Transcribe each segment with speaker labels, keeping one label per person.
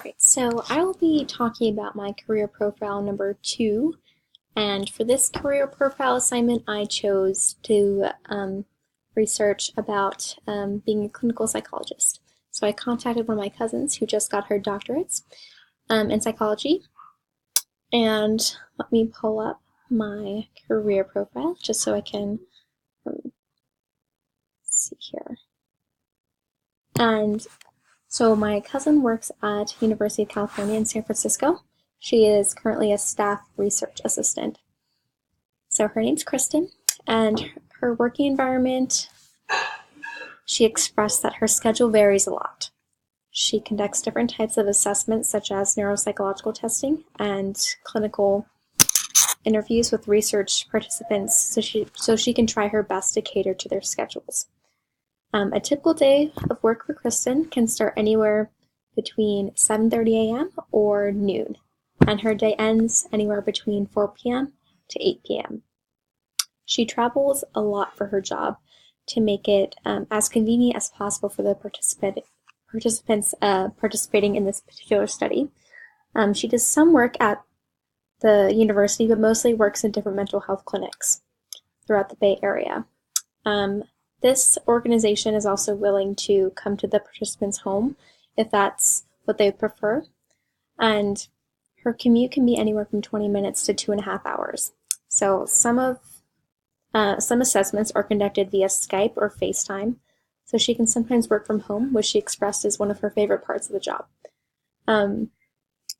Speaker 1: Alright, so I will be talking about my career profile number 2, and for this career profile assignment I chose to research about being a clinical psychologist. So I contacted one of my cousins who just got her doctorates in psychology, and let me pull up my career profile just so I can see here. And so my cousin works at University of California in San Francisco. She is currently a staff research assistant. So her name's Kristen, and her working environment, she expressed that her schedule varies a lot. She conducts different types of assessments such as neuropsychological testing and clinical interviews with research participants so she can try her best to cater to their schedules. A typical day of work for Kristen can start anywhere between 7:30 a.m. or noon, and her day ends anywhere between 4 p.m. to 8 p.m. She travels a lot for her job to make it as convenient as possible for the participants participating in this particular study. She does some work at the university, but mostly works in different mental health clinics throughout the Bay Area. This organization is also willing to come to the participants' home if that's what they prefer, and her commute can be anywhere from 20 minutes to 2.5 hours. So some assessments are conducted via Skype or FaceTime, so she can sometimes work from home, which she expressed as one of her favorite parts of the job.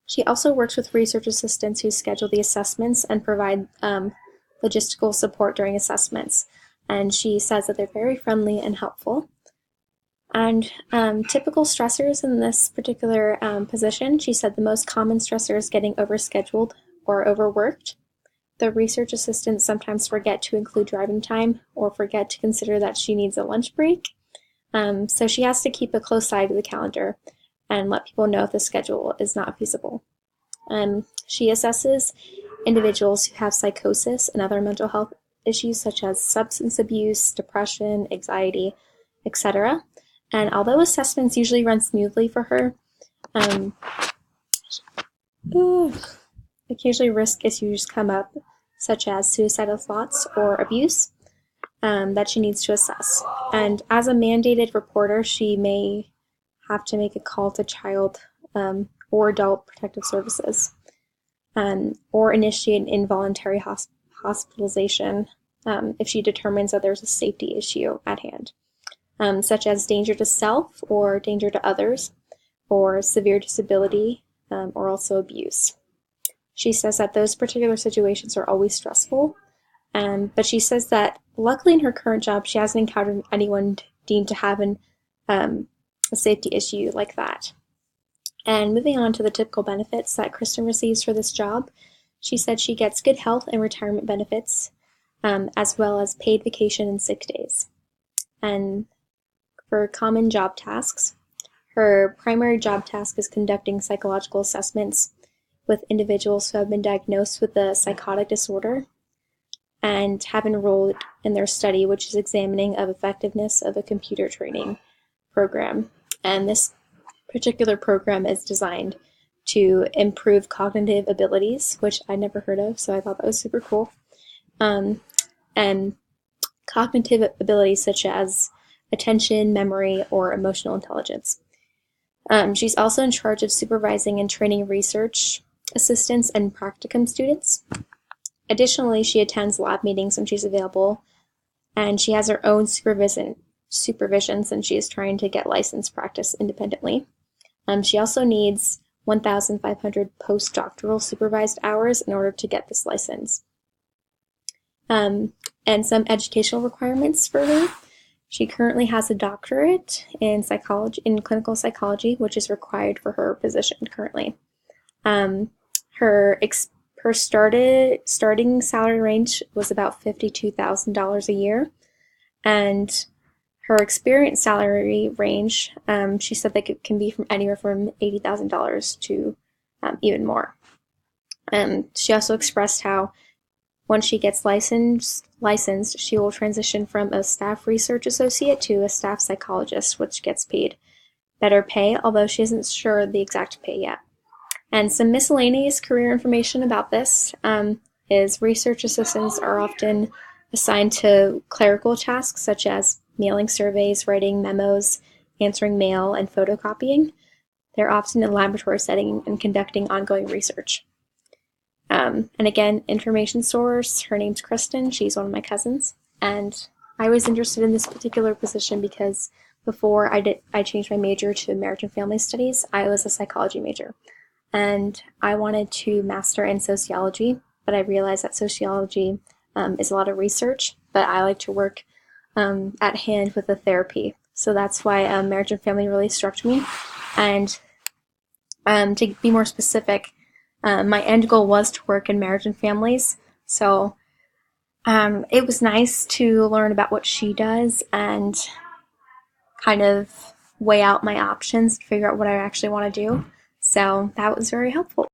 Speaker 1: She also works with research assistants who schedule the assessments and provide logistical support during assessments. And she says that they're very friendly and helpful. And typical stressors in this particular position, she said the most common stressor is getting overscheduled or overworked. The research assistants sometimes forget to include driving time or forget to consider that she needs a lunch break. So she has to keep a close eye to the calendar and let people know if the schedule is not feasible. She assesses individuals who have psychosis and other mental health issues such as substance abuse, depression, anxiety, etc. And although assessments usually run smoothly for her, occasionally risk issues come up, such as suicidal thoughts or abuse, that she needs to assess. And as a mandated reporter, she may have to make a call to child or adult protective services, or initiate an involuntary hospitalization if she determines that there's a safety issue at hand, such as danger to self or danger to others, or severe disability, or also abuse. She says that those particular situations are always stressful, but she says that luckily in her current job she hasn't encountered anyone deemed to have a safety issue like that. And moving on to the typical benefits that Kristen receives for this job, she said she gets good health and retirement benefits, as well as paid vacation and sick days. And for common job tasks, her primary job task is conducting psychological assessments with individuals who have been diagnosed with a psychotic disorder and have enrolled in their study, which is examining of effectiveness of a computer training program. And this particular program is designed to improve cognitive abilities, which I never heard of, so I thought that was super cool. And cognitive abilities such as attention, memory, or emotional intelligence. She's also in charge of supervising and training research assistants and practicum students. Additionally, she attends lab meetings when she's available, and she has her own supervision since she is trying to get licensed practice independently. She also needs 1,500 postdoctoral supervised hours in order to get this license. And some educational requirements for her. She currently has a doctorate in clinical psychology, which is required for her position currently. Her starting salary range was about $52,000 a year, and her experience salary range, she said that it can be from anywhere from $80,000 to even more. She also expressed how once she gets licensed, she will transition from a staff research associate to a staff psychologist, which gets paid better pay, although she isn't sure the exact pay yet. And some miscellaneous career information about this is research assistants are often assigned to clerical tasks such as mailing surveys, writing memos, answering mail, and photocopying. They're often in a laboratory setting and conducting ongoing research. And again, information source, her name's Kristen. She's one of my cousins. And I was interested in this particular position because before I changed my major to American Family Studies, I was a psychology major. And I wanted to master in sociology, but I realized that sociology is a lot of research, but I like to work at hand with the therapy. So that's why Marriage and Family really struck me. And to be more specific, my end goal was to work in marriage and families. So it was nice to learn about what she does and kind of weigh out my options, figure out what I actually want to do. So that was very helpful.